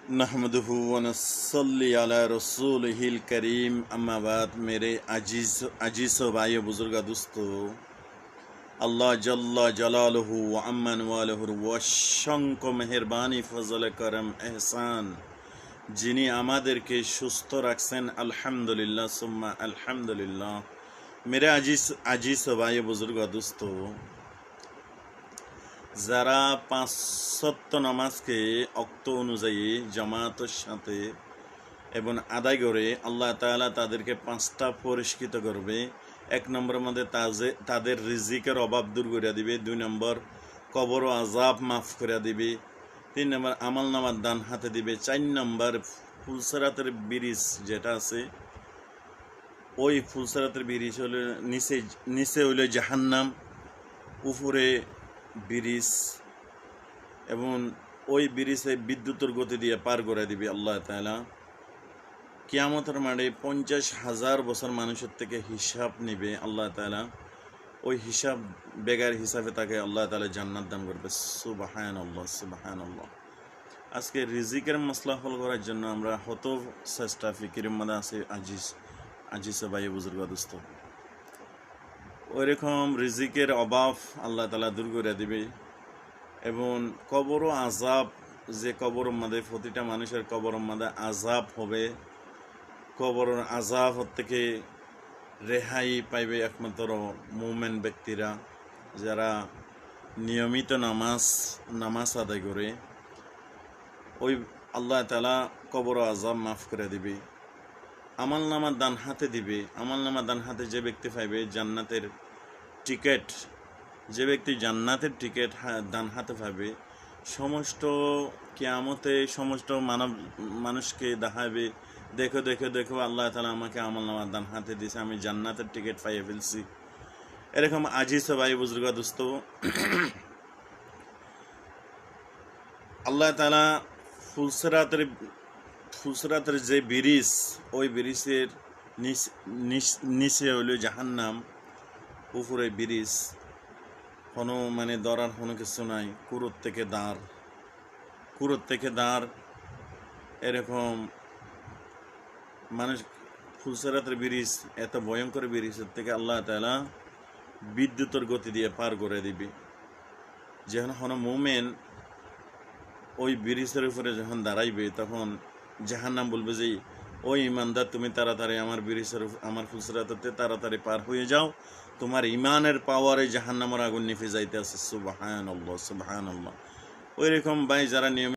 नहमदुहु व नसल्ली अला रसूलिहिल करीम अम्मा बाद। मेरे अजीज़ भाई बुजुर्ग दोस्तों, अल्लाह जल्ला जलालहु व अम्मन वालहु व शंक मेहरबानी फजल करम एहसान যিনি আমাদেরকে সুস্থ রাখছেন, আলহামদুলিল্লাহ সুম্মা আলহামদুলিল্লাহ। मेरे আজিজ ভাই বুজুর্গ দোস্ত, যারা 5 ওয়াক্ত নামাজকে অক্ত অনুযায়ী জামাতের সাথে এবং আদায় করে, আল্লাহ তাআলা তাদেরকে 5টা পুরস্কৃত করবে। 1 নম্বরের মধ্যে তাদের রিজিকের অভাব দূর করে দিবে। 2 নম্বর কবর ও আযাব মাফ করে দিবে। 3 নম্বর আমল নামার দান হাতে দিবে। 4 নম্বর ফুলসরাতের ব্রিজ যেটা আছে, ওই ফুলসরাতের ব্রিজ হলো নিচে হইল জাহান্নাম, উপরে ব্রিজ, এবং ওই ব্রিজে বিদ্যুতের গতি দিয়ে পার করে দিবে আল্লাহ তাআলা। কিয়ামতের মাঠে 50,000 বছর মানুষের থেকে হিসাব নিবে আল্লাহ তাআলা। ওই হিসাব বেগার হিসাবে তাকে আল্লাহ তাআলা জান্নাত দান করবে। সুবহানাল্লাহ সুবহানাল্লাহ। আজকে রিজিকের মাসলা হল করার জন্য আমরা হত চেষ্টা ফিকিরের মধ্যে আছে আজিজ ভাই বুজুর্গ দোস্ত। ওইরকম রিজিকের অভাব আল্লাহ তাআলা দূর করে দিবে। এবং কবর ও আযাব, যে কবরের মধ্যে প্রতিটা মানুষের কবরের মধ্যে আযাব হবে, কবরের আযাব থেকে রেহাই পাইবে একমাত্র মুমিন ব্যক্তিরা, যারা নিয়মিত নামাজ আদায় করে। ওই আল্লাহ তাআলা কবর ও আযাব মাফ করে দিবে। আমল নামার দান হাতে দিবে। আমল নামার দান হাতে যে ব্যক্তি পাইবে জান্নাতের টিকিট, যে ব্যক্তি জান্নাতের টিকিট দান হাতে পাবে, সমস্ত কিয়ামতে সমস্ত মানুষকে দেখাবে, দেখো দেখো দেখো আল্লাহ তাআলা আমাকে আমল নামার দান হাতে দিয়েছে, আমি জান্নাতের টিকিট পাইয়ে ফেলছি। এরকম আজিজ ভাই বুজুর্গ দোস্ত, আল্লাহ তাআলা ফুলসরাতের যে ব্রিজ, ওই ব্রিজের নিচে হইল জাহান্নাম, উপরে ব্রিজ, কোনো ধরার কোনো কিছু নাই, কুরত থেকে দাঁড়। এরকম মানুষ ফুলসরাতের ব্রিজ, এত ভয়ঙ্কর ব্রিজের থেকে আল্লাহ তাআলা বিদ্যুতের গতি দিয়ে পার করে দিবে। যখন মুমিন ওই ব্রিজের উপরে যখন দাঁড়াইবে, তখন জাহান্নাম বলবে যে, ওই ইমানদার, তুমি তাড়াতাড়ি আমার ফুলসরাতে তাড়াতাড়ি পার হয়ে যাও, তোমার ইমানের পাওয়ারে জাহান্নামের আগুন নিভে যাইতে আছে। সুবহানাল্লাহ সুবহানাল্লাহ। ওইরকম ভাই যারা নিয়মিত